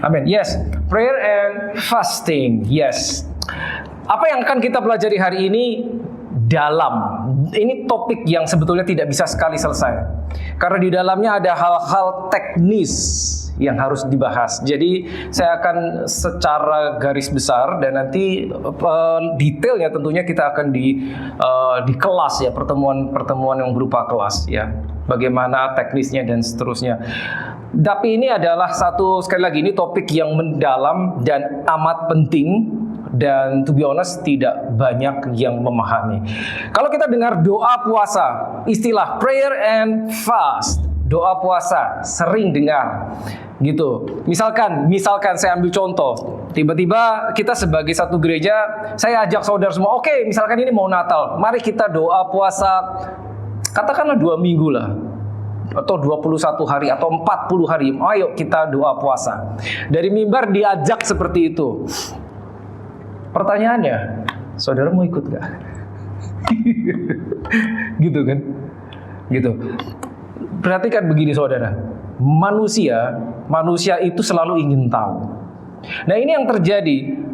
Amin. Yes, prayer and fasting. Yes. Apa yang akan kita pelajari hari ini ini topik yang sebetulnya tidak bisa sekali selesai. Karena di dalamnya ada hal-hal teknis yang harus dibahas. Jadi saya akan secara garis besar dan nanti detailnya tentunya kita akan di kelas ya, pertemuan yang berupa kelas ya. Bagaimana teknisnya dan seterusnya. Tapi ini adalah sekali lagi ini topik yang mendalam dan amat penting. Dan to be honest tidak banyak yang memahami. Kalau kita dengar doa puasa, istilah prayer and fast, doa puasa sering dengar gitu. Misalkan saya ambil contoh, tiba-tiba kita sebagai satu gereja, saya ajak saudara semua, oke, misalkan ini mau Natal, mari kita doa puasa katakanlah 2 minggu lah, atau 21 hari atau 40 hari, ayo kita doa puasa. Dari mimbar diajak seperti itu. Pertanyaannya, saudara mau ikut gak? Gitu kan? Gitu. Perhatikan begini saudara, manusia itu selalu ingin tahu. Nah ini yang terjadi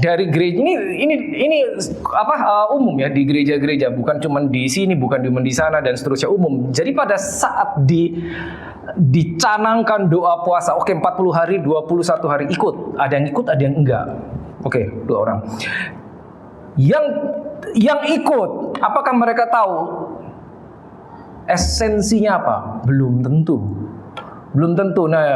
dari gereja ini umum ya di gereja-gereja, bukan cuma di sini, bukan cuma di sana dan seterusnya, umum. Jadi pada saat dicanangkan doa puasa, oke 40 hari, 21 hari ikut, ada yang ikut, ada yang enggak. Oke, 2 orang. Yang ikut, apakah mereka tahu esensinya apa? Belum tentu. Nah,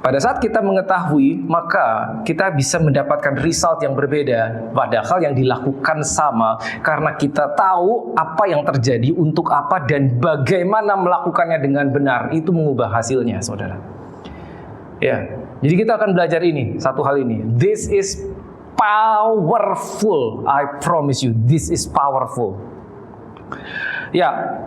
pada saat kita mengetahui, maka kita bisa mendapatkan result yang berbeda. Padahal yang dilakukan sama, karena kita tahu apa yang terjadi, untuk apa, dan bagaimana melakukannya dengan benar. Itu mengubah hasilnya, saudara. Ya. Jadi kita akan belajar satu hal ini. This is powerful. I promise you, this is powerful. Ya,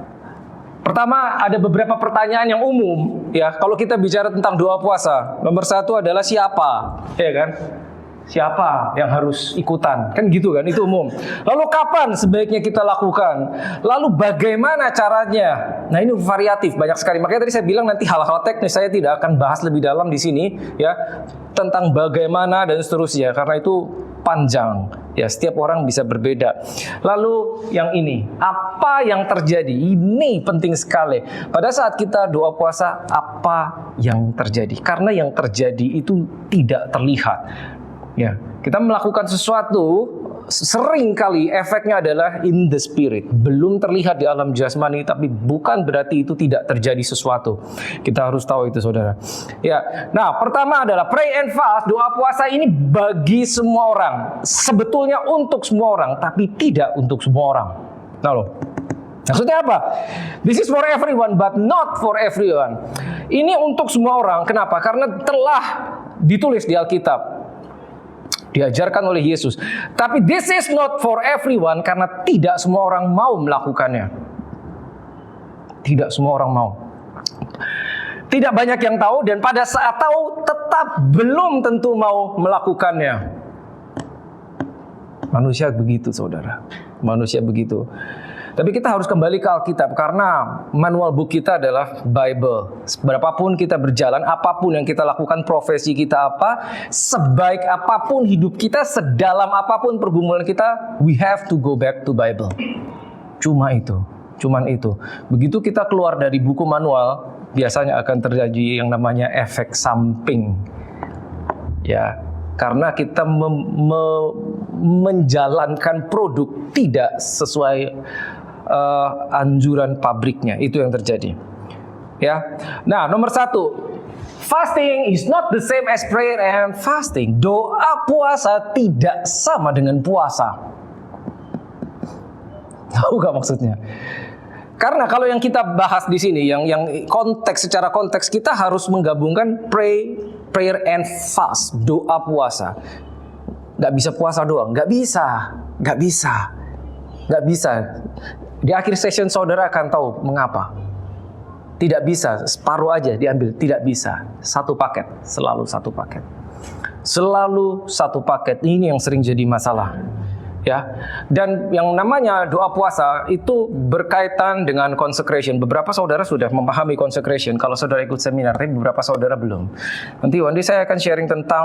pertama ada beberapa pertanyaan yang umum. Ya, kalau kita bicara tentang doa puasa, nomor 1 adalah siapa, ya kan? Siapa yang harus ikutan? Kan gitu kan, itu umum. Lalu kapan sebaiknya kita lakukan? Lalu bagaimana caranya? Nah ini variatif, banyak sekali. Makanya tadi saya bilang nanti hal-hal teknis saya tidak akan bahas lebih dalam di sini ya, tentang bagaimana dan seterusnya, karena itu panjang. Ya, setiap orang bisa berbeda. Lalu yang ini, apa yang terjadi? Ini penting sekali. Pada saat kita doa puasa, apa yang terjadi? Karena yang terjadi itu tidak terlihat. Ya, kita melakukan sesuatu, sering kali efeknya adalah in the spirit, belum terlihat di alam jasmani, tapi bukan berarti itu tidak terjadi sesuatu. Kita harus tahu itu, saudara. Ya, nah pertama adalah pray and fast. Doa puasa ini bagi semua orang, sebetulnya untuk semua orang, tapi tidak untuk semua orang. Nah loh, maksudnya apa? This is for everyone, but not for everyone. Ini untuk semua orang. Kenapa? Karena telah ditulis di Alkitab, diajarkan oleh Yesus. Tapi this is not for everyone, karena tidak semua orang mau melakukannya. Tidak semua orang mau. Tidak banyak yang tahu, dan pada saat tahu tetap belum tentu mau melakukannya. Manusia begitu, saudara. Manusia begitu. Tapi kita harus kembali ke Alkitab, karena manual book kita adalah Bible. Berapapun kita berjalan, apapun yang kita lakukan, profesi kita apa, sebaik apapun hidup kita, sedalam apapun pergumulan kita, we have to go back to Bible. Cuman itu. Begitu kita keluar dari buku manual, biasanya akan terjadi yang namanya efek samping. Ya, karena kita menjalankan produk tidak sesuai anjuran pabriknya. Itu yang terjadi. Ya. Nah, nomor 1, fasting is not the same as prayer and fasting. Doa puasa tidak sama dengan puasa. Tahu gak maksudnya? Karena kalau yang kita bahas di sini, yang secara konteks kita harus menggabungkan prayer and fast, doa puasa. Gak bisa puasa doang, gak bisa. Di akhir session saudara akan tahu mengapa. Tidak bisa, separuh aja diambil, tidak bisa. Satu paket, selalu satu paket. Ini yang sering jadi masalah. Ya, dan yang namanya doa puasa itu berkaitan dengan consecration. Beberapa saudara sudah memahami consecration kalau saudara ikut seminar, tapi beberapa saudara belum. Nanti one day saya akan sharing tentang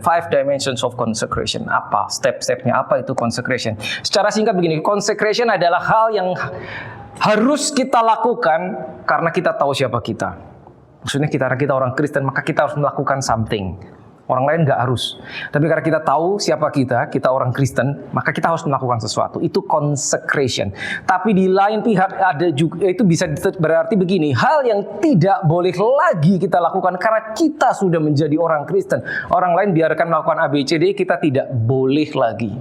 five dimensions of consecration. Apa step-stepnya, apa itu consecration. Secara singkat begini, consecration adalah hal yang harus kita lakukan karena kita tahu siapa kita. Maksudnya karena kita orang Kristen, maka kita harus melakukan something. Orang lain nggak harus. Tapi karena kita tahu siapa kita orang Kristen, maka kita harus melakukan sesuatu. Itu consecration. Tapi di lain pihak ada juga, itu bisa berarti begini, hal yang tidak boleh lagi kita lakukan karena kita sudah menjadi orang Kristen. Orang lain biarkan melakukan ABCD, kita tidak boleh lagi.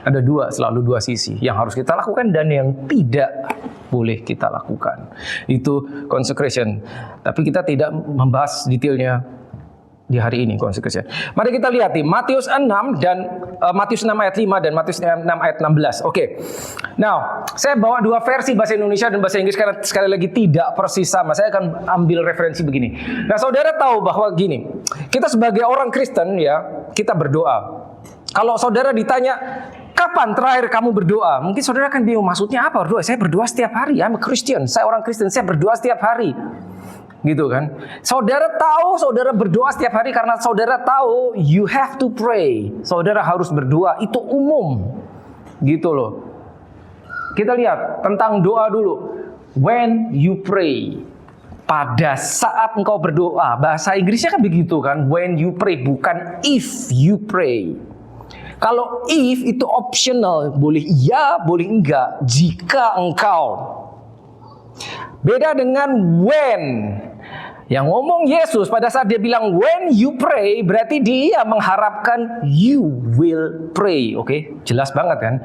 Ada selalu dua sisi. Yang harus kita lakukan dan yang tidak boleh kita lakukan. Itu consecration. Tapi kita tidak membahas detailnya di hari ini consecration. Mari kita lihat nih Matius 6 dan Matius 6 ayat 5 dan Matius 6 ayat 16. Oke. Now, saya bawa dua versi bahasa Indonesia dan bahasa Inggris karena sekali lagi tidak persis sama. Saya akan ambil referensi begini. Nah, saudara tahu bahwa gini, kita sebagai orang Kristen ya, kita berdoa. Kalau saudara ditanya, kapan terakhir kamu berdoa? Mungkin saudara akan bingung, maksudnya apa berdoa? Saya berdoa setiap hari, I'm a Christian. Saya orang Kristen, saya berdoa setiap hari. Gitu kan. Saudara tahu saudara berdoa setiap hari karena saudara tahu you have to pray. Saudara harus berdoa, itu umum. Gitu loh. Kita lihat tentang doa dulu. When you pray. Pada saat engkau berdoa. Bahasa Inggrisnya kan begitu kan. When you pray, bukan if you pray. Kalau if itu optional, boleh iya, boleh enggak, jika engkau. Beda dengan when. Yang ngomong Yesus pada saat dia bilang when you pray, berarti dia mengharapkan you will pray. Oke, jelas banget kan?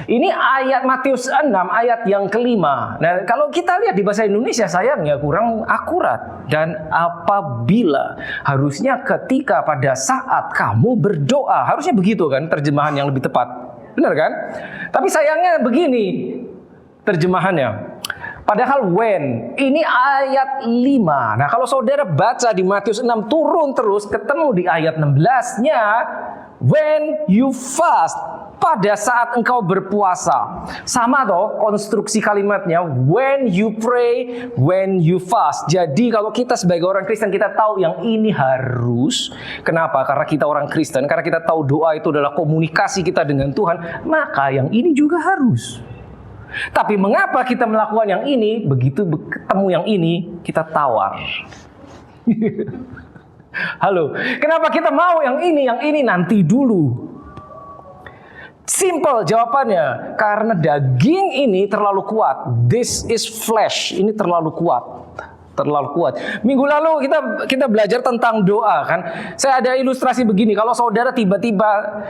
Ini ayat Matius 6 ayat yang kelima. Nah, kalau kita lihat di bahasa Indonesia sayangnya kurang akurat. Dan apabila, harusnya ketika pada saat kamu berdoa. Harusnya begitu kan terjemahan yang lebih tepat. Benar kan? Tapi sayangnya begini terjemahannya. Padahal when, ini ayat 5. Nah kalau saudara baca di Matius 6 turun terus ketemu di ayat 16-nya. When you fast, pada saat engkau berpuasa. Sama toh konstruksi kalimatnya. When you pray, when you fast. Jadi kalau kita sebagai orang Kristen kita tahu yang ini harus. Kenapa? Karena kita orang Kristen. Karena kita tahu doa itu adalah komunikasi kita dengan Tuhan. Maka yang ini juga harus. Tapi mengapa kita melakukan yang ini, begitu ketemu yang ini, kita tawar. Halo, kenapa kita mau yang ini nanti dulu? Simple jawabannya, karena daging ini terlalu kuat. This is flesh, ini terlalu kuat. Terlalu kuat. Minggu lalu kita belajar tentang doa kan. Saya ada ilustrasi begini, kalau saudara tiba-tiba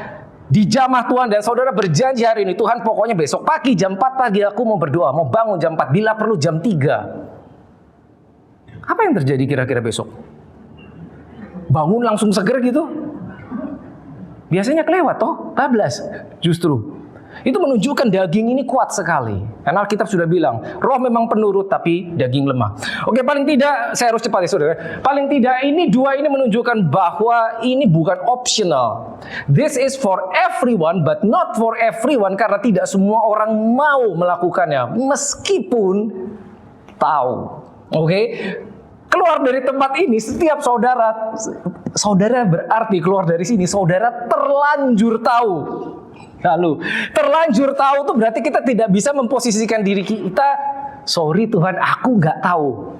di jamah Tuhan dan saudara berjanji hari ini, Tuhan pokoknya besok pagi jam 4 pagi aku mau berdoa, mau bangun jam 4, bila perlu jam 3. Apa yang terjadi kira-kira besok? Bangun langsung seger gitu? Biasanya kelewat toh, bablas justru. Itu menunjukkan daging ini kuat sekali. Karena Alkitab sudah bilang, roh memang penurut tapi daging lemah. Oke, paling tidak, saya harus cepat ya saudara. Paling tidak dua ini menunjukkan bahwa ini bukan optional. This is for everyone but not for everyone. Karena tidak semua orang mau melakukannya. Meskipun tahu. Oke. Keluar dari tempat ini, setiap saudara berarti keluar dari sini, saudara terlanjur tahu. Lalu, terlanjur tahu tuh berarti kita tidak bisa memposisikan diri kita, sorry Tuhan, aku nggak tahu.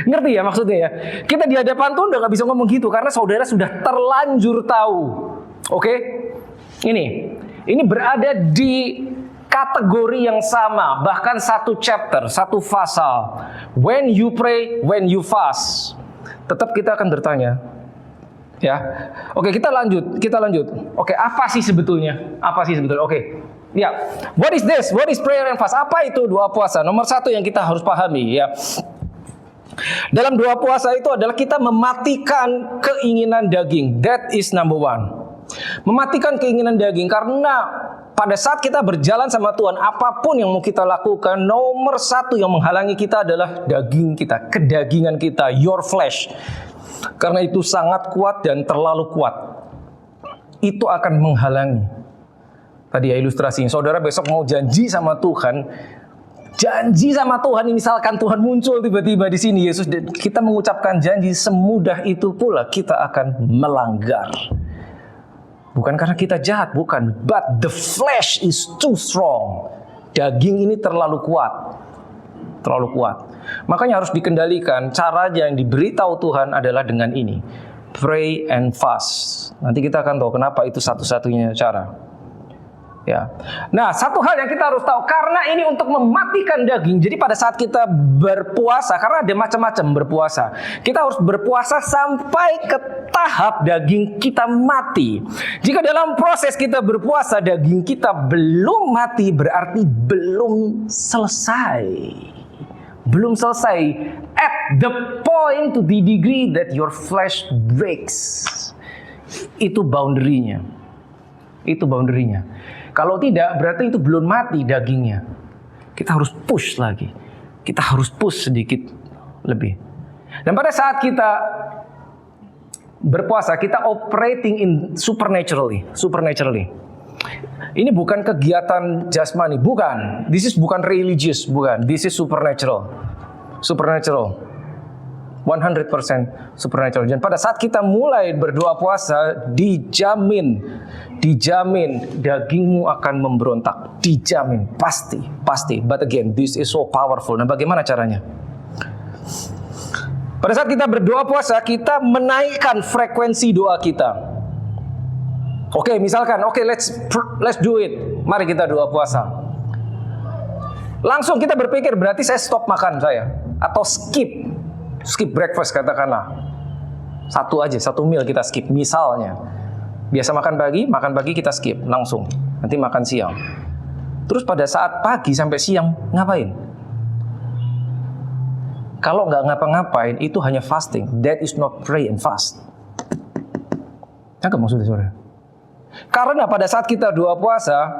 Ngerti ya maksudnya ya? Kita di hadapan Tuhan udah nggak bisa ngomong gitu, karena saudara sudah terlanjur tahu. Oke? Ini berada di kategori yang sama, bahkan satu chapter, satu pasal. When you pray, when you fast. Tetap kita akan bertanya. Ya, oke kita lanjut. Oke, apa sih sebetulnya? Oke, ya, what is this? What is prayer and fast? Apa itu doa puasa? Nomor satu yang kita harus pahami ya. Dalam doa puasa itu adalah kita mematikan keinginan daging. That is number one. Mematikan keinginan daging karena pada saat kita berjalan sama Tuhan, apapun yang mau kita lakukan, nomor satu yang menghalangi kita adalah daging kita, kedagingan kita, your flesh. Karena itu sangat kuat dan terlalu kuat. Itu akan menghalangi. Tadi ya ilustrasinya, saudara besok mau janji sama Tuhan, misalkan Tuhan muncul tiba-tiba di sini Yesus, kita mengucapkan janji, semudah itu pula kita akan melanggar. Bukan karena kita jahat, bukan, but the flesh is too strong. Daging ini terlalu kuat. Makanya harus dikendalikan. Caranya yang diberitahu Tuhan adalah dengan ini, pray and fast. Nanti kita akan tahu kenapa itu satu-satunya cara. Ya. Nah, satu hal yang kita harus tahu, karena ini untuk mematikan daging. Jadi pada saat kita berpuasa, karena ada macam-macam berpuasa, kita harus berpuasa sampai ke tahap daging kita mati. Jika dalam proses kita berpuasa daging kita belum mati, berarti belum selesai. At the point, to the degree that your flesh breaks. Itu boundary-nya. Kalau tidak, berarti itu belum mati dagingnya. Kita harus push lagi. Kita harus push sedikit lebih. Dan pada saat kita berpuasa, kita operating in supernaturally. Ini bukan kegiatan jasmani, bukan. This is bukan religious, bukan. This is supernatural. 100% supernatural. Dan pada saat kita mulai berdoa puasa, dijamin dagingmu akan memberontak. Dijamin, pasti. But again, this is so powerful. Nah, bagaimana caranya? Pada saat kita berdoa puasa, kita menaikkan frekuensi doa kita. Oke, misalkan, let's do it. Mari kita doa puasa. Langsung kita berpikir, berarti saya stop makan saya, atau skip breakfast katakanlah. Satu meal kita skip. Misalnya, biasa makan pagi kita skip langsung. Nanti makan siang. Terus pada saat pagi sampai siang ngapain? Kalau nggak ngapa-ngapain, itu hanya fasting. That is not pray and fast. Nggak maksudnya saudara? Karena pada saat kita doa puasa,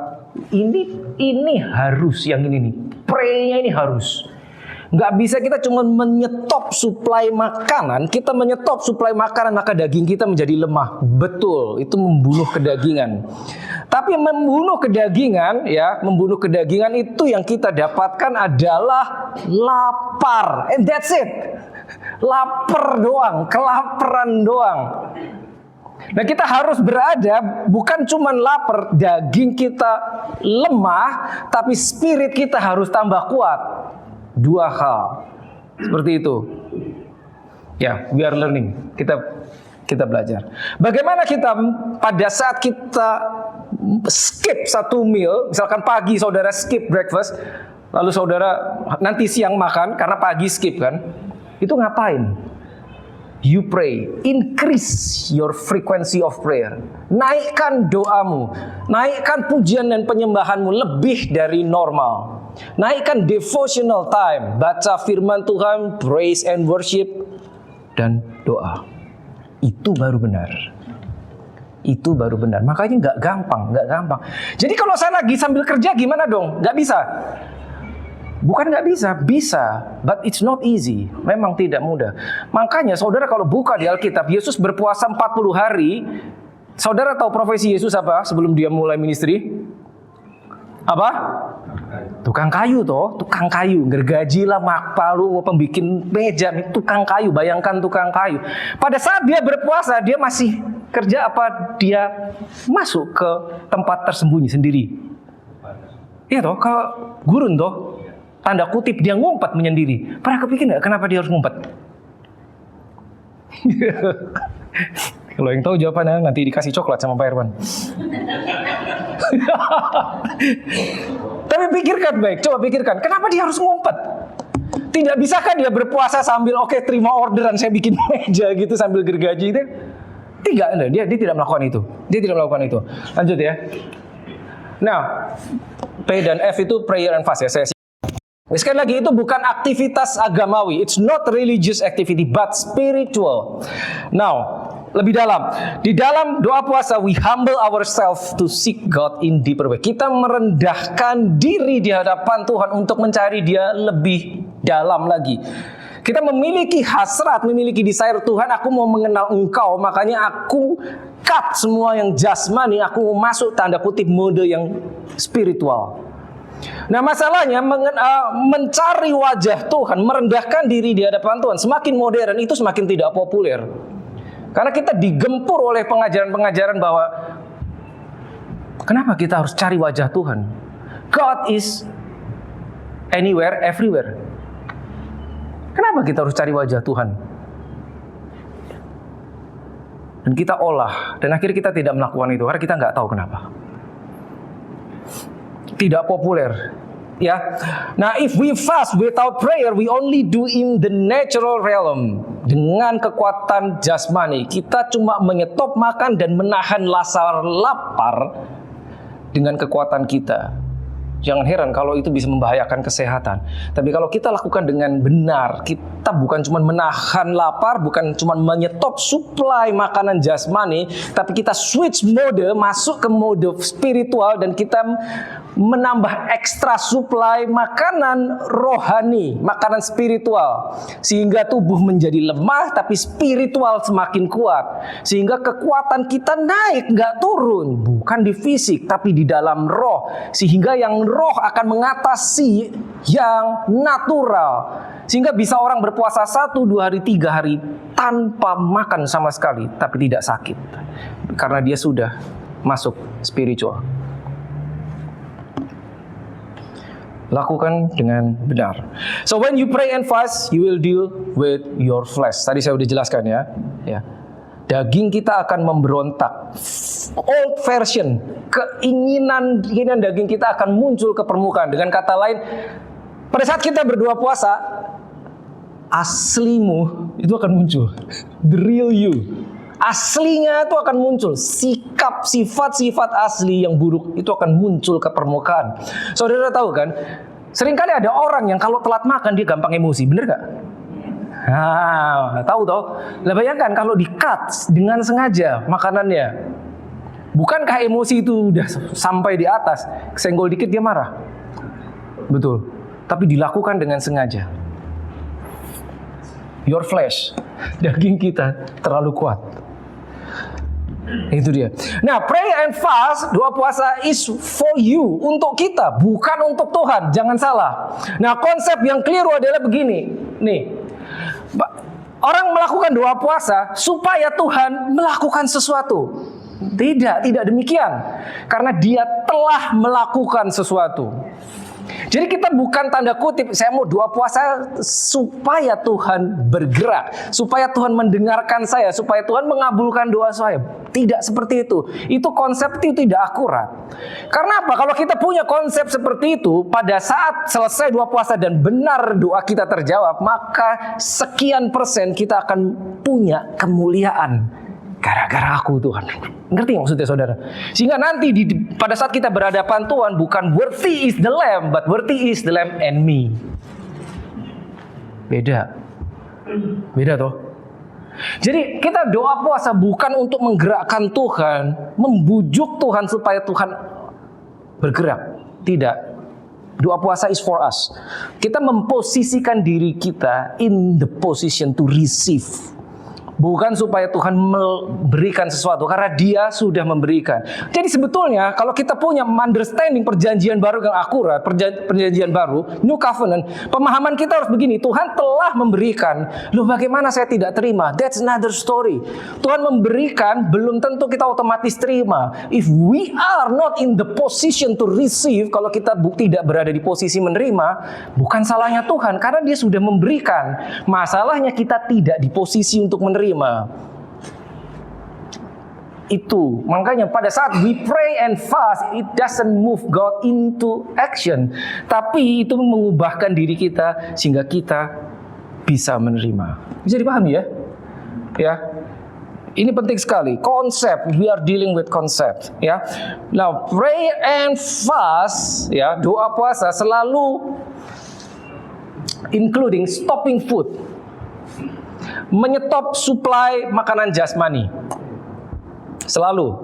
ini harus, yang ini nih, pray-nya ini harus. Nggak bisa kita cuma menyetop suplai makanan. Kita menyetop suplai makanan, maka daging kita menjadi lemah. Betul, itu membunuh kedagingan. Tapi membunuh kedagingan itu yang kita dapatkan adalah lapar. And that's it. Lapar doang, kelaparan doang. Nah, kita harus berada bukan cuma lapar, daging kita lemah, tapi spirit kita harus tambah kuat. Dua hal seperti itu. Ya, we are learning. Kita belajar. Bagaimana kita pada saat kita skip satu meal, misalkan pagi saudara skip breakfast, lalu saudara nanti siang makan karena pagi skip kan? Itu ngapain? You pray, increase your frequency of prayer. Naikkan doamu, naikkan pujian dan penyembahanmu lebih dari normal. Naikkan devotional time, baca firman Tuhan, praise and worship, dan doa. Itu baru benar. Makanya nggak gampang. Jadi kalau saya lagi sambil kerja gimana dong? Nggak bisa. Bukan nggak bisa, but it's not easy. Memang tidak mudah. Makanya saudara kalau buka di Alkitab, Yesus berpuasa 40 hari. Saudara tahu profesi Yesus apa sebelum dia mulai ministry? Apa? Tukang kayu, gergaji lah, makpalu, mau pembikin meja, tukang kayu. Bayangkan tukang kayu. Pada saat dia berpuasa, dia masih kerja apa? Dia masuk ke tempat tersembunyi sendiri. Iya toh, ke gurun toh. Tanda kutip dia ngumpet menyendiri. Pernah kepikir nggak kenapa dia harus ngumpet? Kalau yang tahu jawabannya nanti dikasih coklat sama Pak Irwan. Tapi pikirkan baik, coba pikirkan, kenapa dia harus ngumpet? Tidak bisakah dia berpuasa sambil terima orderan, saya bikin meja gitu sambil gergaji itu? Tidak, dia tidak melakukan itu. Lanjut ya. Nah, P dan F itu prayer and fast ya. Sekali lagi, itu bukan aktivitas agamawi. It's not religious activity, but spiritual. Now, lebih dalam. Di dalam doa puasa, we humble ourselves to seek God in deeper way. Kita merendahkan diri di hadapan Tuhan untuk mencari Dia lebih dalam lagi. Kita memiliki hasrat, memiliki desire, Tuhan aku mau mengenal Engkau, makanya aku cut semua yang jasmani, aku mau masuk tanda kutip mode yang spiritual. Nah masalahnya mencari wajah Tuhan, merendahkan diri di hadapan Tuhan, semakin modern itu semakin tidak populer. Karena kita digempur oleh pengajaran-pengajaran bahwa kenapa kita harus cari wajah Tuhan? God is anywhere, everywhere. Kenapa kita harus cari wajah Tuhan? Dan kita olah, dan akhirnya kita tidak melakukan itu karena kita nggak tahu kenapa. Tidak populer, ya. Nah, if we fast without prayer, we only do in the natural realm. Dengan kekuatan jasmani, kita cuma menyetop makan dan menahan rasa lapar dengan kekuatan kita. Jangan heran kalau itu bisa membahayakan kesehatan. Tapi kalau kita lakukan dengan benar, kita bukan cuma menahan lapar, bukan cuma menyetop suplai makanan jasmani, tapi kita switch mode, masuk ke mode spiritual, dan kita menambah ekstra suplai makanan rohani, makanan spiritual, sehingga tubuh menjadi lemah tapi spiritual semakin kuat, sehingga kekuatan kita naik, nggak turun, bukan di fisik tapi di dalam roh, sehingga yang roh akan mengatasi yang natural, sehingga bisa orang berpuasa 1, 2 hari, 3 hari tanpa makan sama sekali tapi tidak sakit karena dia sudah masuk spiritual. Lakukan dengan benar. So when you pray and fast, you will deal with your flesh. Tadi saya sudah jelaskan ya. Daging kita akan memberontak. Old version, keinginan daging kita akan muncul ke permukaan. Dengan kata lain, pada saat kita berdua puasa, aslimu itu akan muncul. The real you. Aslinya itu akan muncul. Sikap, sifat-sifat asli yang buruk itu akan muncul ke permukaan. Saudara tahu kan, seringkali ada orang yang kalau telat makan dia gampang emosi, bener gak? Nah, tahu toh? Lah bayangkan kalau di-cut dengan sengaja makanannya. Bukankah emosi itu udah sampai di atas, senggol dikit dia marah? Betul. Tapi dilakukan dengan sengaja. Your flesh, daging kita terlalu kuat. Itu dia. Nah, pray and fast, doa puasa is for you, untuk kita, bukan untuk Tuhan. Jangan salah. Nah, konsep yang keliru adalah begini. Nih, orang melakukan doa puasa supaya Tuhan melakukan sesuatu. Tidak demikian. Karena dia telah melakukan sesuatu. Jadi kita bukan tanda kutip, saya mau doa puasa supaya Tuhan bergerak, supaya Tuhan mendengarkan saya, supaya Tuhan mengabulkan doa saya. Tidak seperti itu. Itu konsep itu tidak akurat. Karena apa? Kalau kita punya konsep seperti itu, pada saat selesai doa puasa dan benar doa kita terjawab, maka sekian persen kita akan punya kemuliaan. Gara-gara aku Tuhan. Ngerti maksudnya saudara? Sehingga nanti pada saat kita berhadapan Tuhan, bukan worthy is the lamb, but worthy is the lamb and me. Beda toh. Jadi kita doa puasa bukan untuk menggerakkan Tuhan, membujuk Tuhan supaya Tuhan bergerak. Tidak. Doa puasa is for us. Kita memposisikan diri kita in the position to receive. Bukan supaya Tuhan memberikan sesuatu, karena Dia sudah memberikan. Jadi sebetulnya kalau kita punya understanding perjanjian baru yang akurat, perjanjian baru, New Covenant, pemahaman kita harus begini, Tuhan telah memberikan. Loh bagaimana saya tidak terima? That's another story. Tuhan memberikan, belum tentu kita otomatis terima. If we are not in the position to receive, kalau kita tidak berada di posisi menerima, bukan salahnya Tuhan, karena Dia sudah memberikan. Masalahnya kita tidak di posisi untuk menerima. Itu makanya pada saat we pray and fast, it doesn't move God into action, tapi itu mengubahkan diri kita sehingga kita bisa menerima. Bisa dipahami ya? Ya. Ini penting sekali. Konsep, we are dealing with concept, ya. Now, pray and fast, ya, doa puasa selalu including stopping food. Menyetop suplai makanan jasmani. Selalu.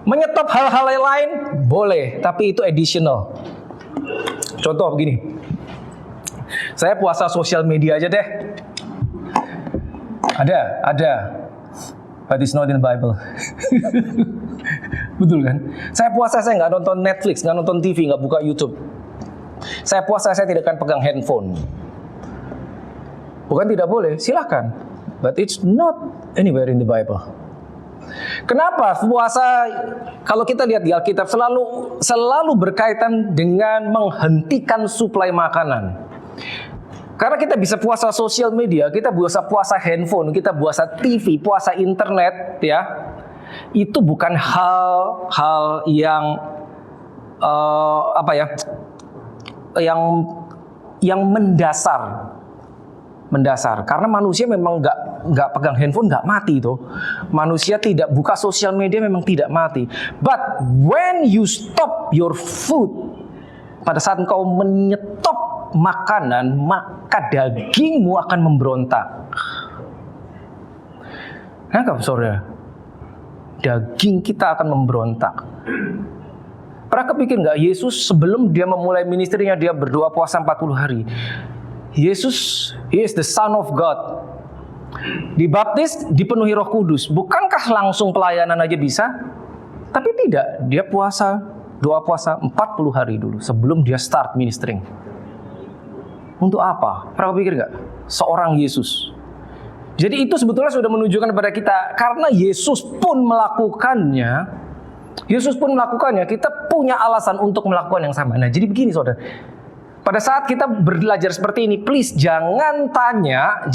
Menyetop hal-hal lain boleh, tapi itu additional. Contoh begini. Saya puasa sosial media aja deh. Ada. But it's not in the Bible. Betul kan? Saya puasa, saya nggak nonton Netflix, nggak nonton TV, nggak buka YouTube. Saya puasa, saya tidak akan pegang handphone. Bukan tidak boleh, silakan. But it's not anywhere in the Bible. Kenapa puasa, kalau kita lihat di Alkitab, selalu berkaitan dengan menghentikan suplai makanan. Karena kita bisa puasa sosial media, kita bisa puasa handphone, kita puasa TV, puasa internet, ya. Itu bukan hal yang yang mendasar. Karena manusia memang nggak pegang handphone nggak mati tuh. Manusia tidak buka sosial media memang tidak mati. But when you stop your food, pada saat engkau menyetop makanan, maka dagingmu akan memberontak. Kenapa, saudara? Daging kita akan memberontak. Pernah kepikir nggak, Yesus sebelum dia memulai ministrinya, dia berdoa puasa 40 hari. Yesus, He is the Son of God. Dibaptis, dipenuhi Roh Kudus. Bukankah langsung pelayanan aja bisa? Tapi tidak, dia doa puasa 40 hari dulu sebelum dia start ministering. Untuk apa? Pernah pikir nggak? Seorang Yesus. Jadi itu sebetulnya sudah menunjukkan kepada kita, karena Yesus pun melakukannya, kita punya alasan untuk melakukan yang sama. Nah, jadi begini saudara, pada saat kita belajar seperti ini, please jangan tanya,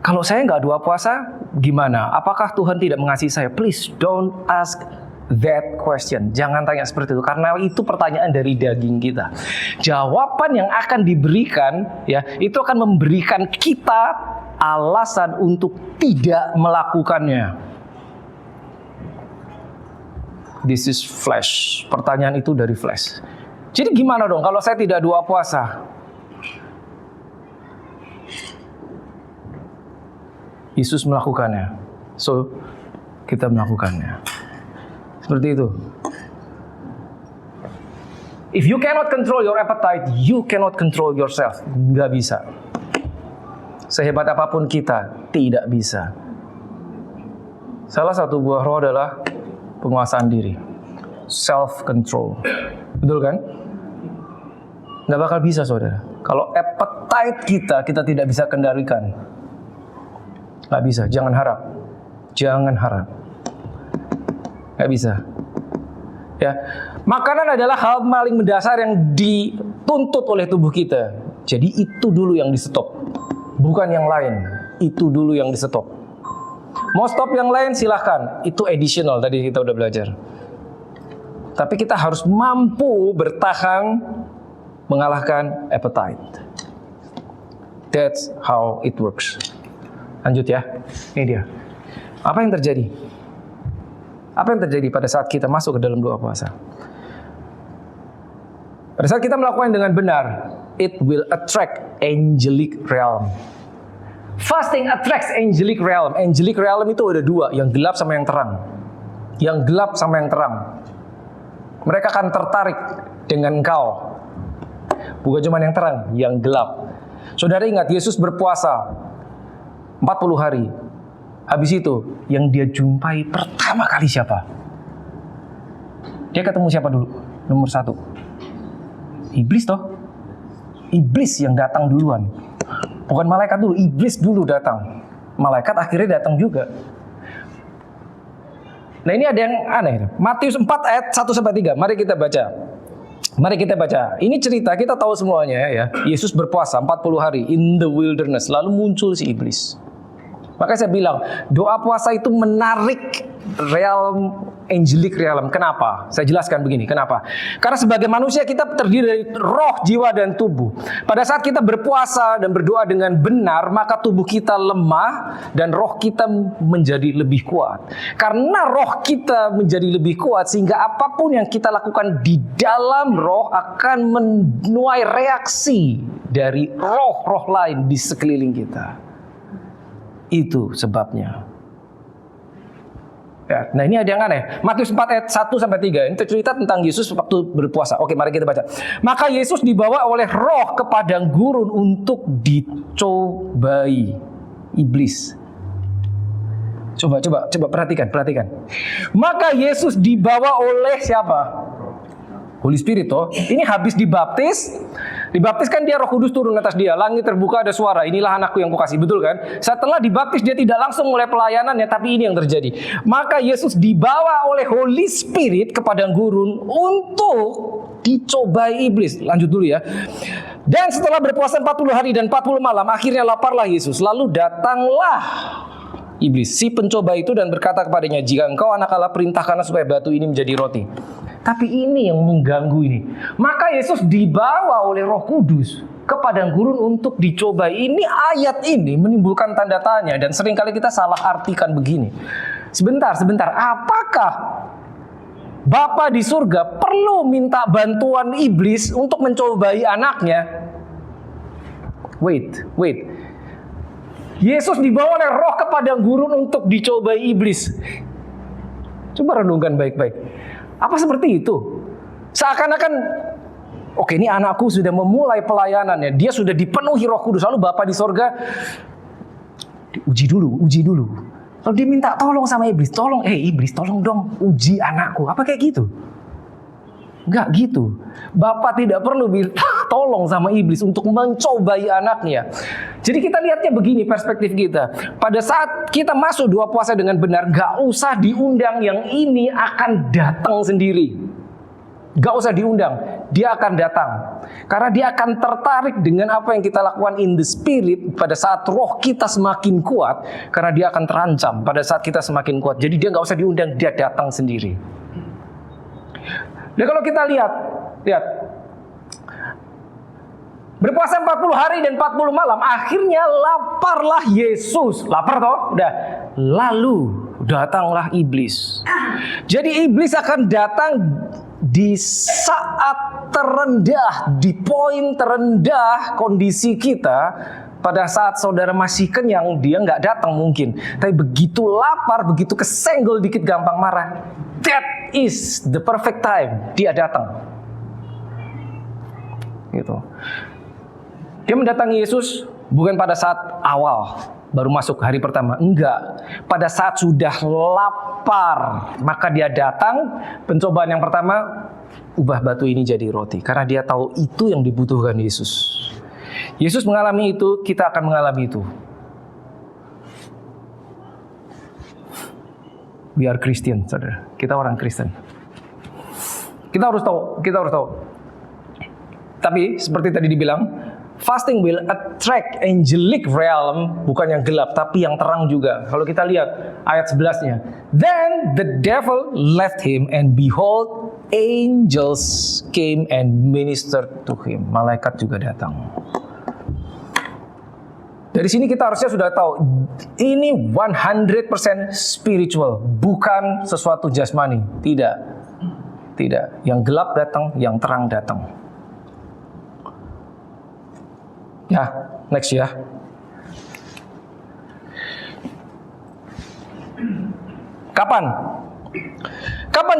kalau saya nggak doa puasa, gimana? Apakah Tuhan tidak mengasihi saya? Please don't ask that question. Jangan tanya seperti itu, karena itu pertanyaan dari daging kita. Jawaban yang akan diberikan, ya, itu akan memberikan kita alasan untuk tidak melakukannya. This is flesh. Pertanyaan itu dari flesh. Jadi gimana dong kalau saya tidak doa puasa? Yesus melakukannya, so kita melakukannya. Seperti itu. If you cannot control your appetite, you cannot control yourself. Nggak bisa. Sehebat apapun kita, tidak bisa. Salah satu buah roh adalah penguasaan diri, self-control. Betul kan? Nggak bakal bisa, saudara. Kalau appetite kita tidak bisa kendalikan. Nggak bisa, jangan harap. Nggak bisa. Ya, makanan adalah hal paling mendasar yang dituntut oleh tubuh kita. Jadi itu dulu yang di stop, bukan yang lain. Itu dulu yang di stop. Mau stop yang lain silahkan. Itu additional, tadi kita udah belajar. Tapi kita harus mampu bertahan mengalahkan appetite. That's how it works. Lanjut ya. Ini dia. Apa yang terjadi? Apa yang terjadi pada saat kita masuk ke dalam doa puasa? Pada saat kita melakukan dengan benar, it will attract angelic realm. Fasting attracts angelic realm. Angelic realm itu ada dua, yang gelap sama yang terang. Yang gelap sama yang terang. Mereka akan tertarik dengan engkau. Bukan cuma yang terang, yang gelap. Saudara ingat, Yesus berpuasa 40 hari. Habis itu, yang dia jumpai pertama kali siapa? Dia ketemu siapa dulu? Nomor 1. Iblis toh. Iblis yang datang duluan. Bukan malaikat dulu, iblis dulu datang. Malaikat akhirnya datang juga. Nah, ini ada yang aneh. Matius 4 ayat 1-3. Mari kita baca. Ini cerita, kita tahu semuanya ya. Yesus berpuasa 40 hari in the wilderness. Lalu muncul si iblis. Makanya saya bilang, doa puasa itu menarik realm, angelic realm. Kenapa? Saya jelaskan begini, kenapa? Karena sebagai manusia kita terdiri dari roh, jiwa, dan tubuh. Pada saat kita berpuasa dan berdoa dengan benar, maka tubuh kita lemah dan roh kita menjadi lebih kuat. Karena roh kita menjadi lebih kuat, sehingga apapun yang kita lakukan di dalam roh akan menuai reaksi dari roh-roh lain di sekeliling kita. Itu sebabnya. Ya, nah ini ada yang aneh. Matius 4 ayat 1 sampai 3. Ini cerita tentang Yesus waktu berpuasa. Oke, mari kita baca. Maka Yesus dibawa oleh Roh ke padang gurun untuk dicobai iblis. Coba perhatikan. Maka Yesus dibawa oleh siapa? Holy Spirit toh. Ini habis dibaptis kan dia, Roh Kudus turun atas dia, langit terbuka, ada suara, inilah anakku yang kukasihi, betul kan? Setelah dibaptis dia tidak langsung mulai pelayanannya, tapi ini yang terjadi. Maka Yesus dibawa oleh Holy Spirit ke padang gurun untuk dicobai iblis. Lanjut dulu ya. Dan setelah berpuasa 40 hari dan 40 malam, akhirnya laparlah Yesus. Lalu datanglah iblis, si pencoba itu, dan berkata kepadanya, jika engkau anak Allah, perintahkanlah supaya batu ini menjadi roti. Tapi ini yang mengganggu ini. Maka Yesus dibawa oleh Roh Kudus ke padang gurun untuk dicobai. Ini ayat ini menimbulkan tanda tanya, dan seringkali kita salah artikan begini. Sebentar. Apakah Bapa di surga perlu minta bantuan iblis untuk mencobai anaknya? Wait. Yesus dibawa oleh Roh ke padang gurun untuk dicobai iblis. Coba renungkan baik-baik. Apa seperti itu? Seakan-akan, oke, ini anakku sudah memulai pelayanannya, dia sudah dipenuhi Roh Kudus, lalu Bapa di sorga uji dulu. Lalu dia minta tolong sama iblis, iblis tolong dong uji anakku. Apa kayak gitu? Enggak gitu. Bapa tidak perlu minta tolong sama iblis untuk mencobai anaknya. Jadi kita lihatnya begini perspektif kita. Pada saat kita masuk 2 puasa dengan benar, gak usah diundang, yang ini akan datang sendiri. Gak usah diundang, dia akan datang. Karena dia akan tertarik dengan apa yang kita lakukan in the spirit pada saat roh kita semakin kuat. Karena dia akan terancam pada saat kita semakin kuat. Jadi dia gak usah diundang, dia datang sendiri. Dan kalau kita lihat. Berpuasa 40 hari dan 40 malam, akhirnya laparlah Yesus. Lapar toh? Udah. Lalu datanglah iblis. Jadi iblis akan datang di saat terendah, di poin terendah kondisi kita. Pada saat saudara masih kenyang, dia nggak datang mungkin. Tapi begitu lapar, begitu kesenggol dikit gampang marah. That is the perfect time. Dia datang. Gitu. Dia mendatangi Yesus bukan pada saat awal, baru masuk hari pertama. Enggak. Pada saat sudah lapar, maka dia datang. Pencobaan yang pertama, ubah batu ini jadi roti. Karena dia tahu itu yang dibutuhkan Yesus. Yesus mengalami itu, kita akan mengalami itu. We are Christian, saudara. Kita orang Kristen. Kita harus tahu. Tapi seperti tadi dibilang, fasting will attract angelic realm, bukan yang gelap, tapi yang terang juga. Kalau kita lihat ayat 11-nya. Then the devil left him, and behold, angels came and ministered to him. Malaikat juga datang. Dari sini kita harusnya sudah tahu, ini 100% spiritual, bukan sesuatu jasmani. Tidak. Yang gelap datang, yang terang datang. Ya, next ya. Kapan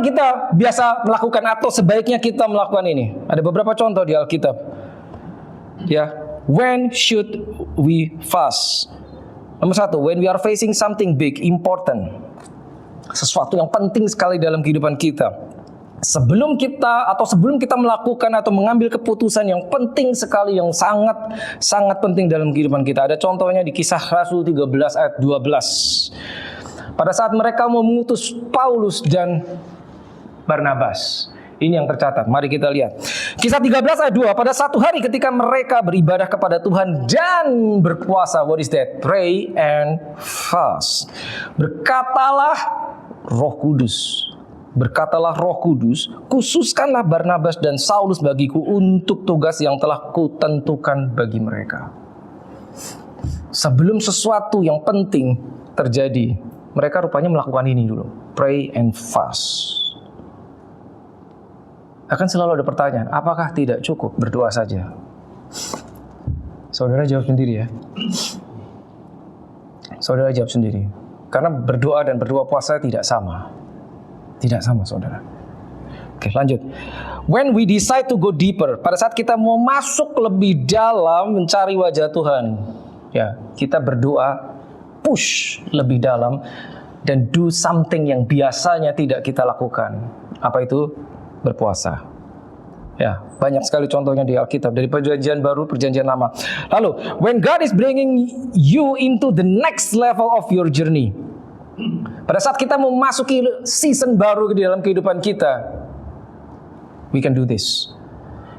kita biasa melakukan atau sebaiknya kita melakukan ini? Ada beberapa contoh di Alkitab. Ya. When should we fast? Nomor 1, when we are facing something big, important. Sesuatu yang penting sekali dalam kehidupan kita. Sebelum kita melakukan atau mengambil keputusan yang penting sekali, yang sangat penting dalam kehidupan kita. Ada contohnya di Kisah Rasul 13 ayat 12. Pada saat mereka memutus Paulus dan Barnabas. Ini yang tercatat. Mari kita lihat. Kisah 13 ayat 2. Pada satu hari ketika mereka beribadah kepada Tuhan dan berpuasa. What is that? Pray and fast. Berkatalah Roh Kudus, khususkanlah Barnabas dan Saulus bagiku untuk tugas yang telah kutentukan bagi mereka. Sebelum sesuatu yang penting terjadi, mereka rupanya melakukan ini dulu. Pray and fast. Akan selalu ada pertanyaan, apakah tidak cukup berdoa saja? Saudara jawab sendiri ya. Karena berdoa dan berdoa puasa tidak sama. Tidak sama, saudara. Oke, lanjut. When we decide to go deeper, pada saat kita mau masuk lebih dalam mencari wajah Tuhan, ya, kita berdoa push lebih dalam dan do something yang biasanya tidak kita lakukan. Apa itu? Berpuasa. Ya, banyak sekali contohnya di Alkitab, dari perjanjian baru, perjanjian lama. Lalu, when God is bringing you into the next level of your journey, pada saat kita memasuki season baru di dalam kehidupan kita, we can do this.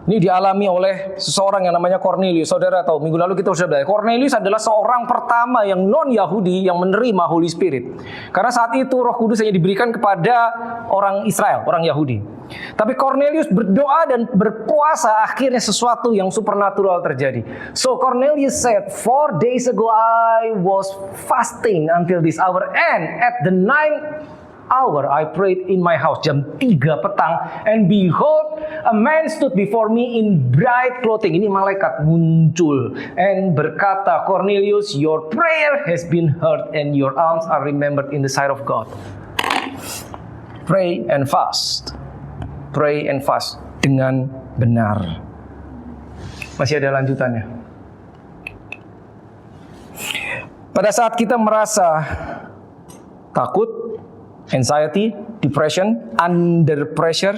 Ini dialami oleh seseorang yang namanya Cornelius. Saudara tahu, minggu lalu kita sudah belajar. Cornelius adalah seorang pertama yang non-Yahudi yang menerima Holy Spirit. Karena saat itu Roh Kudus hanya diberikan kepada orang Israel, orang Yahudi. Tapi Cornelius berdoa dan berpuasa, akhirnya sesuatu yang supernatural terjadi. So Cornelius said, 4 days ago I was fasting until this hour, and at the 9th hour I prayed in my house. Jam 3 petang, and behold, a man stood before me in bright clothing. Ini malaikat muncul and berkata, Cornelius, your prayer has been heard and your alms are remembered in the sight of God. Pray and fast. Pray and fast dengan benar. Masih ada lanjutannya. Pada saat kita merasa takut, anxiety, depression, under pressure,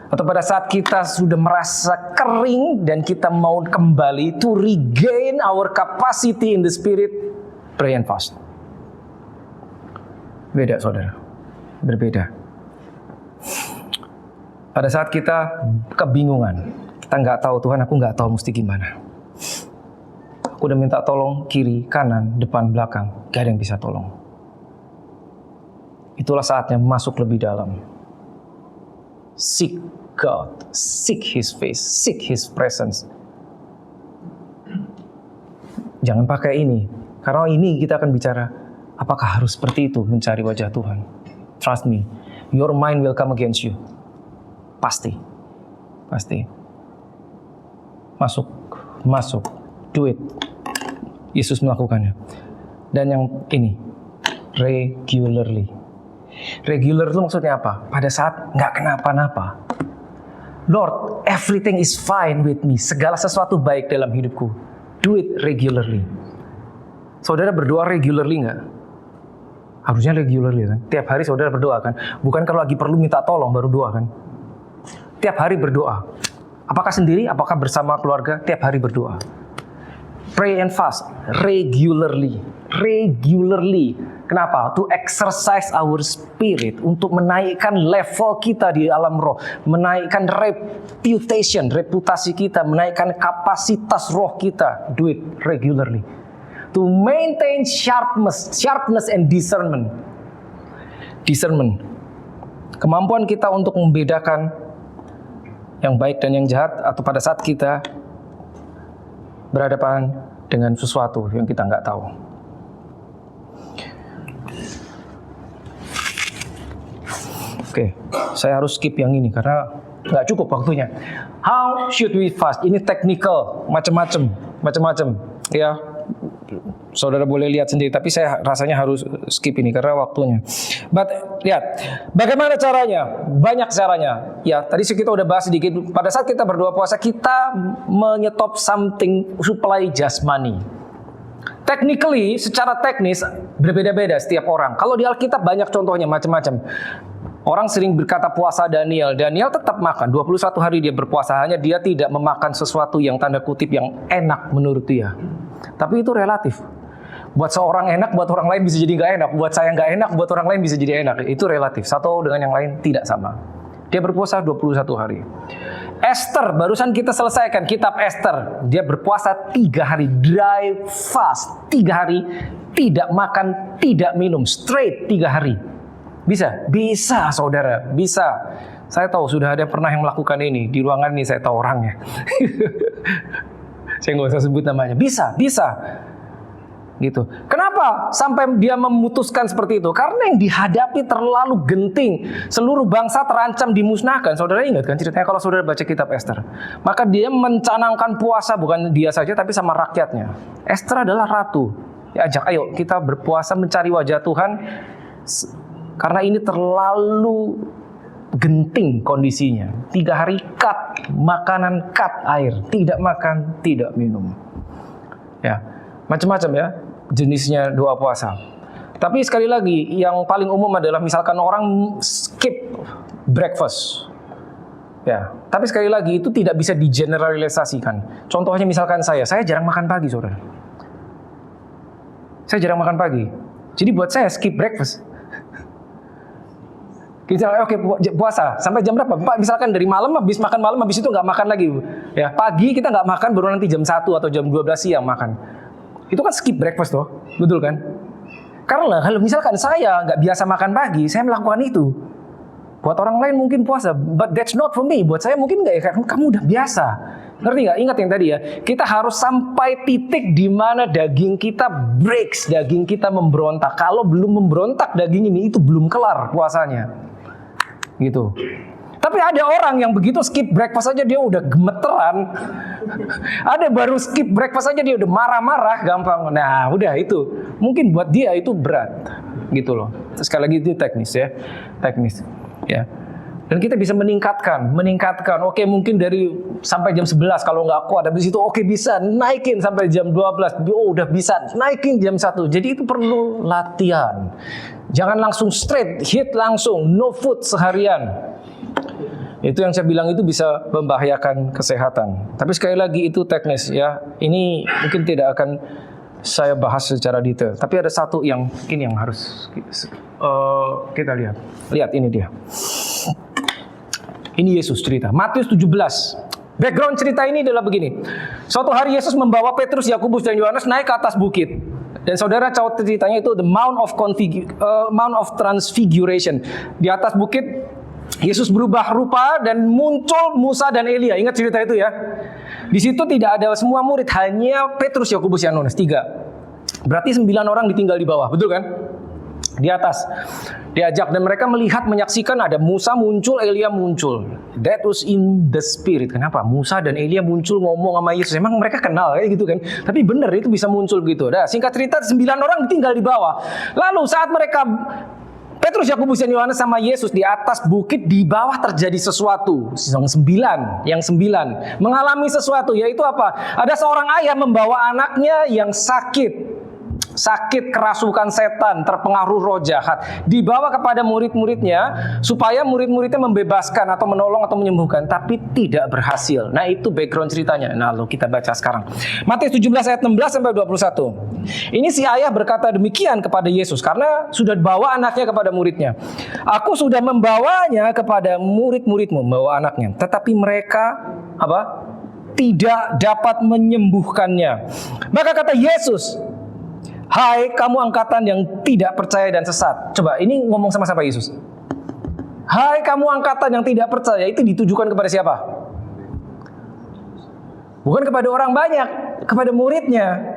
atau pada saat kita sudah merasa kering dan kita mau kembali to regain our capacity in the spirit, pray and fast. Beda, saudara. Berbeda. Pada saat kita kebingungan, kita nggak tahu, Tuhan, aku nggak tahu mesti gimana. Aku udah minta tolong kiri, kanan, depan, belakang, gak ada yang bisa tolong. Itulah saatnya masuk lebih dalam. Seek God, seek His face, seek His presence. Jangan pakai ini, karena ini kita akan bicara, apakah harus seperti itu mencari wajah Tuhan? Trust me, your mind will come against you. Pasti. Masuk, do it. Yesus melakukannya. Dan yang ini, regularly. Regular itu maksudnya apa? Pada saat nggak kenapa-napa. Lord, everything is fine with me. Segala sesuatu baik dalam hidupku. Do it regularly. Saudara berdoa regularly nggak? Harusnya regularly kan? Tiap hari saudara berdoa kan? Bukan kalau lagi perlu minta tolong baru doa kan? Tiap hari berdoa. Apakah sendiri, apakah bersama keluarga, tiap hari berdoa. Pray and fast regularly. Kenapa? To exercise our spirit, untuk menaikkan level kita di alam roh, menaikkan reputasi kita, menaikkan kapasitas roh kita. Do it regularly. To maintain sharpness and discernment. Kemampuan kita untuk membedakan yang baik dan yang jahat, atau pada saat kita berhadapan dengan sesuatu yang kita nggak tahu. Oke, saya harus skip yang ini karena nggak cukup waktunya. How should we fast? Ini technical, macam-macam. Ya, saudara boleh lihat sendiri, tapi saya rasanya harus skip ini karena waktunya. But lihat, bagaimana caranya? Banyak caranya. Ya, tadi kita udah bahas sedikit. Pada saat kita berdoa puasa, kita menyetop something supply jasmani. Technically, secara teknis berbeda-beda setiap orang. Kalau di Alkitab banyak contohnya, macam-macam. Orang sering berkata puasa Daniel tetap makan, 21 hari dia berpuasa, hanya dia tidak memakan sesuatu yang tanda kutip yang enak menurut dia. Tapi itu relatif. Buat seorang enak, buat orang lain bisa jadi nggak enak. Buat saya nggak enak, buat orang lain bisa jadi enak. Itu relatif. Satu dengan yang lain tidak sama. Dia berpuasa 21 hari. Esther, barusan kita selesaikan kitab Esther. Dia berpuasa 3 hari, dry fast. 3 hari, tidak makan, tidak minum. Straight 3 hari. Bisa? Bisa, saudara. Bisa. Saya tahu sudah ada pernah yang melakukan ini. Di ruangan ini saya tahu orangnya. Saya nggak usah sebut namanya. Bisa. Gitu. Kenapa sampai dia memutuskan seperti itu? Karena yang dihadapi terlalu genting. Seluruh bangsa terancam dimusnahkan. Saudara ingat kan ceritanya kalau saudara baca kitab Esther? Maka dia mencanangkan puasa, bukan dia saja tapi sama rakyatnya. Esther adalah ratu. Diajak, ayo kita berpuasa mencari wajah Tuhan, karena ini terlalu genting kondisinya. 3 hari cut makanan, cut air, tidak makan, tidak minum. Ya, macam-macam ya jenisnya doa puasa. Tapi sekali lagi, yang paling umum adalah misalkan orang skip breakfast. Ya, tapi sekali lagi itu tidak bisa digeneralisasikan. Contohnya misalkan saya jarang makan pagi, saudara. Saya jarang makan pagi. Jadi buat saya skip breakfast. Kita oke, puasa sampai jam berapa? Pak, misalkan dari malam habis makan malam, habis itu nggak makan lagi. Ya, pagi kita nggak makan, baru nanti jam 1 atau jam 12 siang makan. Itu kan skip breakfast toh, betul kan? Karena kalau misalkan saya nggak biasa makan pagi, saya melakukan itu. Buat orang lain mungkin puasa, but that's not for me. Buat saya mungkin nggak ya, karena kamu udah biasa. Ngerti nggak? Ingat yang tadi ya, kita harus sampai titik di mana daging kita breaks, daging kita memberontak. Kalau belum memberontak daging ini, itu belum kelar puasanya. Gitu. Tapi ada orang yang begitu skip breakfast aja dia udah gemeteran. Ada baru skip breakfast aja dia udah marah-marah gampang. Nah, udah itu. Mungkin buat dia itu berat. Gitu loh. Sekali lagi itu teknis ya. Teknis. Ya. Dan kita bisa meningkatkan. Oke, mungkin dari sampai jam 11 kalau nggak kuat, habis itu oke bisa naikin sampai jam 12. Oh, udah bisa naikin jam 1. Jadi itu perlu latihan. Jangan langsung straight hit langsung, no food seharian. Itu yang saya bilang itu bisa membahayakan kesehatan. Tapi sekali lagi itu teknis ya. Ini mungkin tidak akan saya bahas secara detail. Tapi ada satu yang mungkin yang harus kita lihat. Lihat ini dia. Ini Yesus cerita. Matius 17. Background cerita ini adalah begini. Suatu hari Yesus membawa Petrus, Yakobus dan Yohanes naik ke atas bukit. Dan saudara tahu ceritanya itu the Mount of Transfiguration. Di atas bukit Yesus berubah rupa dan muncul Musa dan Elia. Ingat cerita itu ya. Di situ tidak ada semua murid, hanya Petrus, Yakobus, Yohanes 3. Berarti 9 orang ditinggal di bawah, betul kan? Di atas diajak dan mereka melihat, menyaksikan ada Musa muncul, Elia muncul. That was in the spirit. Kenapa? Musa dan Elia muncul ngomong sama Yesus. Emang mereka kenal kayak gitu kan? Tapi benar itu bisa muncul gitu. Nah, singkat cerita 9 orang ditinggal di bawah. Lalu saat mereka Petrus, Yakobus dan Yohanes sama Yesus di atas bukit, di bawah terjadi sesuatu. Yang sembilan mengalami sesuatu, yaitu apa? Ada seorang ayah membawa anaknya yang sakit kerasukan setan, terpengaruh roh jahat, dibawa kepada murid-muridnya supaya murid-muridnya membebaskan atau menolong atau menyembuhkan, tapi tidak berhasil. Nah, itu background ceritanya. Nah, lalu kita baca sekarang. Matius 17 ayat 16 sampai 21. Ini si ayah berkata demikian kepada Yesus karena sudah bawa anaknya kepada muridnya. Aku sudah membawanya kepada murid-muridmu, membawa anaknya, tetapi mereka tidak dapat menyembuhkannya. Maka kata Yesus, hai kamu angkatan yang tidak percaya dan sesat. Coba ini ngomong sama siapa Yesus? Hai kamu angkatan yang tidak percaya, itu ditujukan kepada siapa? Bukan kepada orang banyak, kepada muridnya.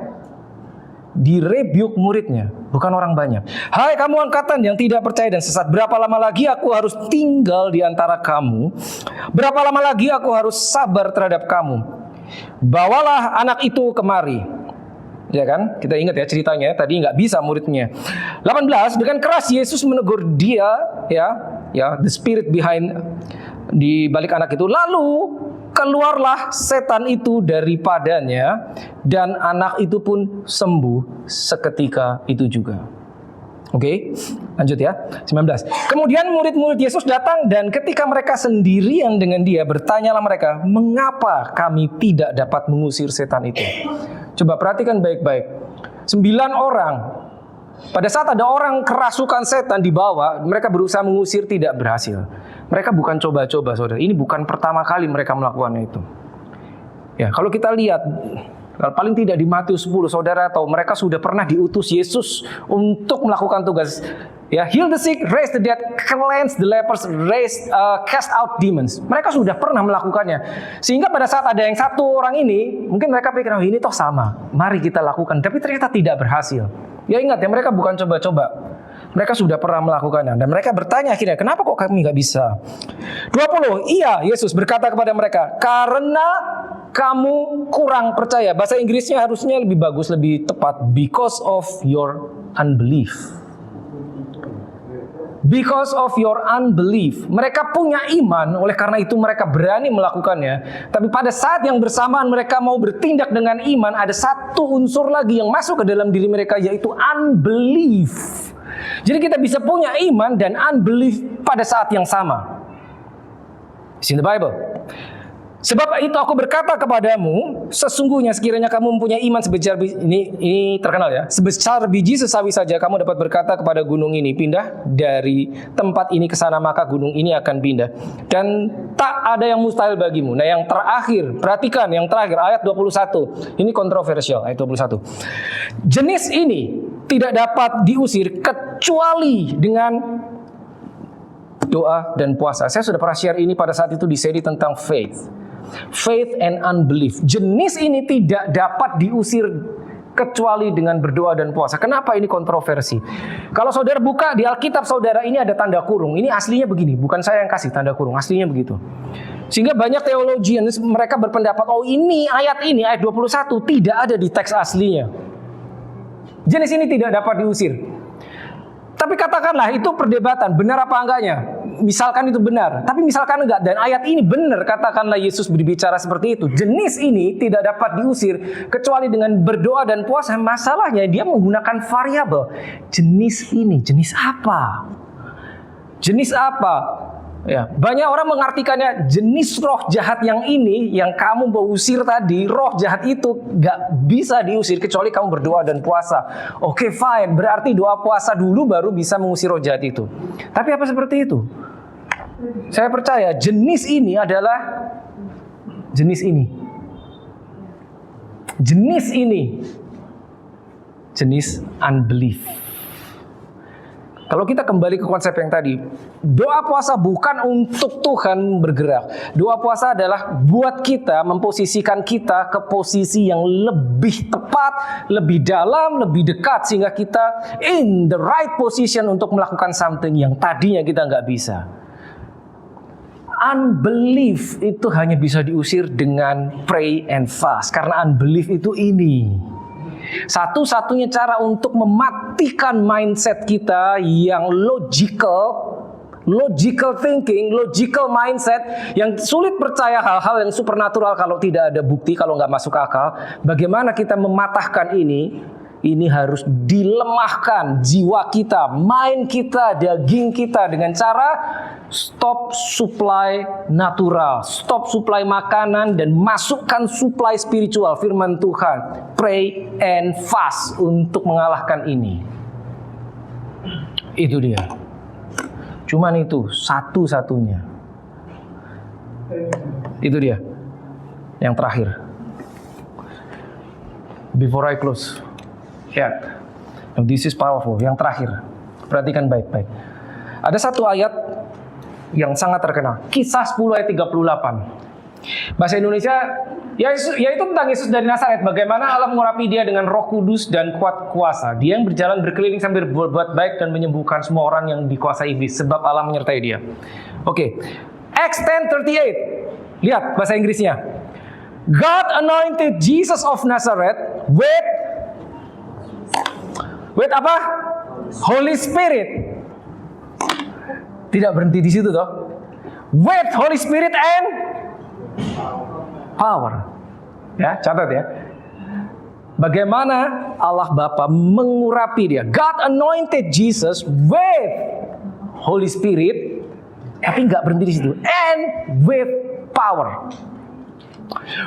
Direbuke muridnya, bukan orang banyak. Hai kamu angkatan yang tidak percaya dan sesat, berapa lama lagi aku harus tinggal di antara kamu? Berapa lama lagi aku harus sabar terhadap kamu? Bawalah anak itu kemari. Ya kan? Kita ingat ya ceritanya, tadi nggak bisa muridnya. 18, dengan keras Yesus menegur dia, ya, the spirit behind, di balik anak itu. Lalu keluarlah setan itu daripadanya dan anak itu pun sembuh seketika itu juga. Oke, lanjut ya. 19. Kemudian murid-murid Yesus datang dan ketika mereka sendirian dengan dia, bertanyalah mereka, mengapa kami tidak dapat mengusir setan itu? Coba perhatikan baik-baik. 9 orang. Pada saat ada orang kerasukan setan dibawa, mereka berusaha mengusir, tidak berhasil. Mereka bukan coba-coba, saudara. Ini bukan pertama kali mereka melakukan itu. Ya, kalau kita lihat, paling tidak di Matius 10, saudara tahu mereka sudah pernah diutus Yesus untuk melakukan tugas. Ya, heal the sick, raise the dead, cleanse the lepers, cast out demons. Mereka sudah pernah melakukannya. Sehingga pada saat ada yang satu orang ini, mungkin mereka pikir, oh ini toh sama, mari kita lakukan. Tapi ternyata tidak berhasil. Ya ingat ya, mereka bukan coba-coba. Mereka sudah pernah melakukannya. Dan mereka bertanya akhirnya, kenapa kok kami gak bisa? 20, iya Yesus berkata kepada mereka, karena kamu kurang percaya. Bahasa Inggrisnya harusnya lebih bagus, lebih tepat. Because of your unbelief. Because of your unbelief. Mereka punya iman, oleh karena itu mereka berani melakukannya. Tapi pada saat yang bersamaan mereka mau bertindak dengan iman, ada satu unsur lagi yang masuk ke dalam diri mereka, yaitu unbelief. Jadi kita bisa punya iman dan unbelief pada saat yang sama. It's in the Bible. Sebab itu aku berkata kepadamu, sesungguhnya sekiranya kamu mempunyai iman sebesar ini terkenal ya, sebesar biji sesawi saja, kamu dapat berkata kepada gunung ini, pindah dari tempat ini ke sana, maka gunung ini akan pindah. Dan tak ada yang mustahil bagimu. Nah, yang terakhir, perhatikan yang terakhir, ayat 21. Ini kontroversial, ayat 21. Jenis ini tidak dapat diusir kecuali dengan doa dan puasa. Saya sudah pernah share ini pada saat itu di seri tentang faith. Faith and unbelief. Jenis ini tidak dapat diusir kecuali dengan berdoa dan puasa. Kenapa ini kontroversi? Kalau saudara buka di Alkitab saudara, ini ada tanda kurung. Ini aslinya begini, bukan saya yang kasih tanda kurung, aslinya begitu. Sehingga banyak teologian mereka berpendapat, oh ini ayat 21 tidak ada di teks aslinya. Jenis ini tidak dapat diusir. Tapi katakanlah itu perdebatan, benar apa enggaknya? Misalkan itu benar, tapi misalkan enggak, dan ayat ini benar, katakanlah Yesus berbicara seperti itu. Jenis ini tidak dapat diusir kecuali dengan berdoa dan puasa. Masalahnya dia menggunakan variabel. Jenis ini, jenis apa? Jenis apa? Ya, banyak orang mengartikannya jenis roh jahat yang ini, yang kamu mau usir tadi, roh jahat itu gak bisa diusir kecuali kamu berdoa dan puasa. Oke, fine, berarti doa puasa dulu baru bisa mengusir roh jahat itu. Tapi apa seperti itu? Saya percaya jenis ini adalah jenis ini. Jenis ini. Jenis unbelief. Kalau kita kembali ke konsep yang tadi, doa puasa bukan untuk Tuhan bergerak. Doa puasa adalah buat kita, memposisikan kita ke posisi yang lebih tepat, lebih dalam, lebih dekat, sehingga kita in the right position untuk melakukan something yang tadinya kita nggak bisa. Unbelief itu hanya bisa diusir dengan pray and fast, karena unbelief itu ini. Satu-satunya cara untuk mematikan mindset kita yang logical thinking, logical mindset, yang sulit percaya hal-hal yang supernatural kalau tidak ada bukti, kalau nggak masuk akal. Bagaimana kita mematahkan ini? Ini harus dilemahkan jiwa kita, mind kita, daging kita dengan cara stop supply natural, stop supply makanan dan masukkan supply spiritual, firman Tuhan. Pray and fast untuk mengalahkan ini. Itu dia. Cuman itu satu-satunya. Itu dia. Yang terakhir. Before I close. Ya, this is powerful. Yang terakhir, perhatikan baik-baik. Ada satu ayat yang sangat terkenal, Kisah 10 ayat 38. Bahasa Indonesia, yaitu tentang Yesus dari Nazaret. Bagaimana Allah mengurapi dia dengan Roh Kudus dan kuat kuasa. Dia yang berjalan berkeliling sambil berbuat baik dan menyembuhkan semua orang yang dikuasai iblis, sebab Allah menyertai dia. Oke, Acts 10:38. Lihat bahasa Inggrisnya. God anointed Jesus of Nazareth with apa? Holy Spirit. Tidak berhenti di situ toh. With Holy Spirit and power. Ya, catat ya. Bagaimana Allah Bapa mengurapi dia. God anointed Jesus with Holy Spirit, tapi nggak berhenti di situ. And with power.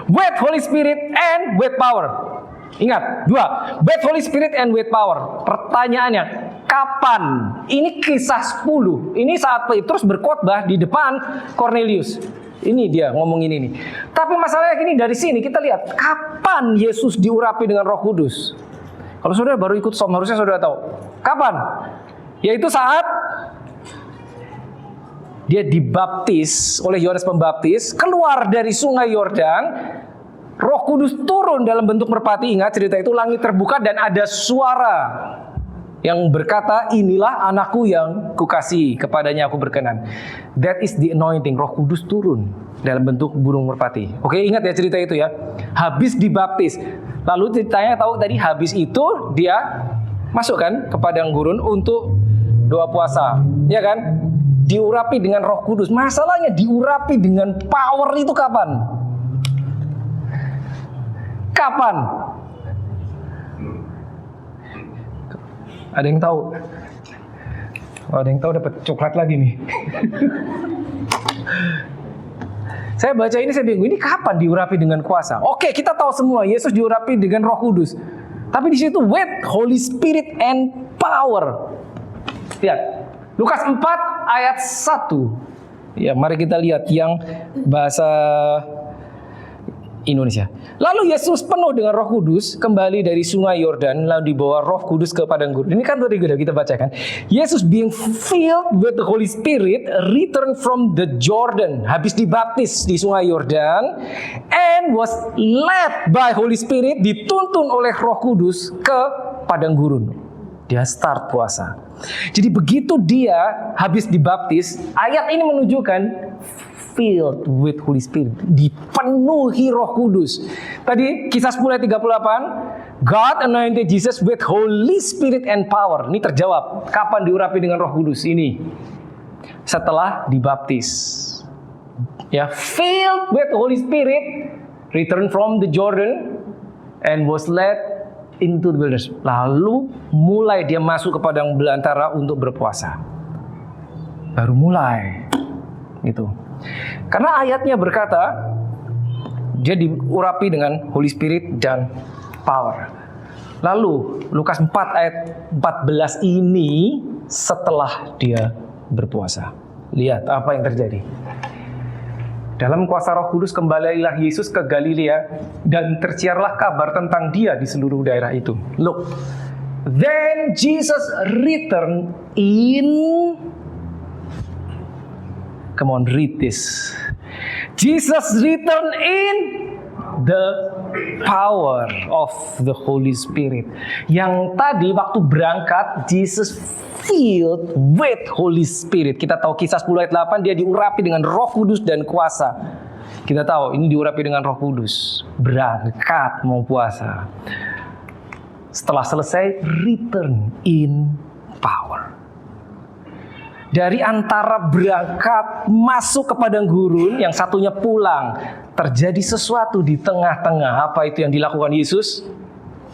With Holy Spirit and with power. Ingat, dua, with Holy Spirit and with power. Pertanyaannya, kapan? Ini Kisah 10. Ini saat Petrus berkhotbah di depan Cornelius. Ini dia ngomongin ini. Tapi masalahnya gini, dari sini kita lihat kapan Yesus diurapi dengan Roh Kudus. Kalau saudara baru ikut som, harusnya saudara tahu. Kapan? Yaitu saat dia dibaptis oleh Yohanes Pembaptis, keluar dari sungai Yordan. Roh Kudus turun dalam bentuk merpati. Ingat cerita itu, langit terbuka dan ada suara yang berkata, inilah anakku yang kukasihi, kepadanya aku berkenan. That is the anointing. Roh Kudus turun dalam bentuk burung merpati. Oke, ingat ya cerita itu ya. Habis dibaptis. Lalu ceritanya tahu tadi, habis itu dia masuk kan ke padang gurun untuk doa puasa. Ya kan? Diurapi dengan Roh Kudus. Masalahnya diurapi dengan power itu kapan? Kapan? Ada yang tahu? Ada yang tahu dapat coklat lagi nih. Saya baca ini, saya bingung. Ini kapan diurapi dengan kuasa? Oke, kita tahu semua Yesus diurapi dengan Roh Kudus. Tapi di situ with Holy Spirit and power. Lihat, Lukas 4 ayat 1. Ya, mari kita lihat yang bahasa Indonesia. Lalu Yesus penuh dengan Roh Kudus kembali dari sungai Yordan, lalu dibawa Roh Kudus ke padang gurun. Ini kan tadi kita bacakan. Yesus being filled with the Holy Spirit returned from the Jordan, habis dibaptis di sungai Yordan, and was led by Holy Spirit, dituntun oleh Roh Kudus ke padang gurun. Dia start puasa. Jadi begitu dia habis dibaptis, ayat ini menunjukkan filled with Holy Spirit, dipenuhi Roh Kudus. Tadi Kisah 10 ayat 38, God anointed Jesus with Holy Spirit and power. Ini terjawab. Kapan diurapi dengan Roh Kudus? Ini setelah dibaptis. Ya, filled with Holy Spirit, returned from the Jordan and was led into the wilderness. Lalu mulai dia masuk ke padang belantara untuk berpuasa. Baru mulai. Gitu. Karena ayatnya berkata dia diurapi dengan Holy Spirit dan power. Lalu Lukas 4 ayat 14 ini setelah dia berpuasa. Lihat apa yang terjadi. Dalam kuasa Roh Kudus kembalilah Yesus ke Galilea dan tersiarlah kabar tentang dia di seluruh daerah itu. Look, then Jesus returned in. Come on, read this. Jesus returned in the power of the Holy Spirit. Yang tadi waktu berangkat, Jesus filled with Holy Spirit. Kita tahu Kisah 10 ayat 8, dia diurapi dengan Roh Kudus dan kuasa. Kita tahu ini diurapi dengan Roh Kudus. Berangkat mau puasa. Setelah selesai, return in power. Dari antara berangkat masuk ke padang gurun, yang satunya pulang, terjadi sesuatu di tengah-tengah. Apa itu yang dilakukan Yesus?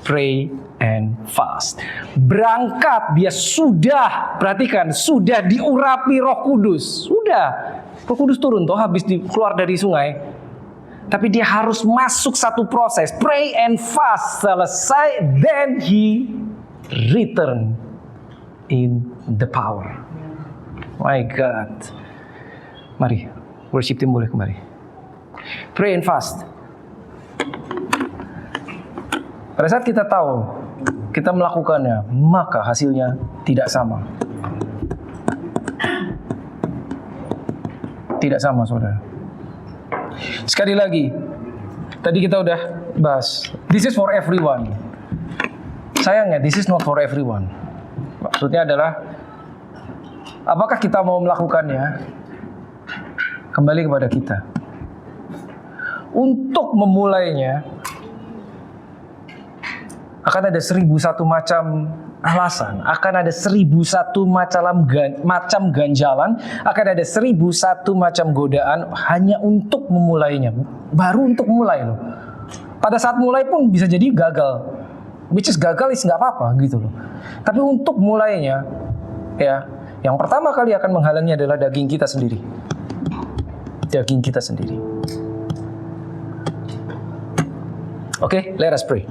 Pray and fast. Berangkat, dia sudah, perhatikan, sudah diurapi Roh Kudus. Sudah, Roh Kudus turun toh habis keluar dari sungai. Tapi dia harus masuk satu proses. Pray and fast, selesai, then he return in the power. My God. Mari, worship team boleh kembali. Pray and fast. Pada saat kita tahu, kita melakukannya, maka hasilnya tidak sama. Tidak sama, saudara. Sekali lagi, tadi kita udah bahas, this is for everyone. Sayangnya, this is not for everyone. Maksudnya adalah, apakah kita mau melakukannya? Kembali kepada kita. Untuk memulainya, akan ada 1001 macam alasan, akan ada 1001 macam ganjalan, akan ada 1001 macam godaan hanya untuk memulainya. Baru untuk mulai loh. Pada saat mulai pun bisa jadi gagal. Which is gagal is nggak apa-apa gitu loh. Tapi untuk mulainya, ya, yang pertama kali akan menghalangi adalah daging kita sendiri. Daging kita sendiri. Oke, let us pray.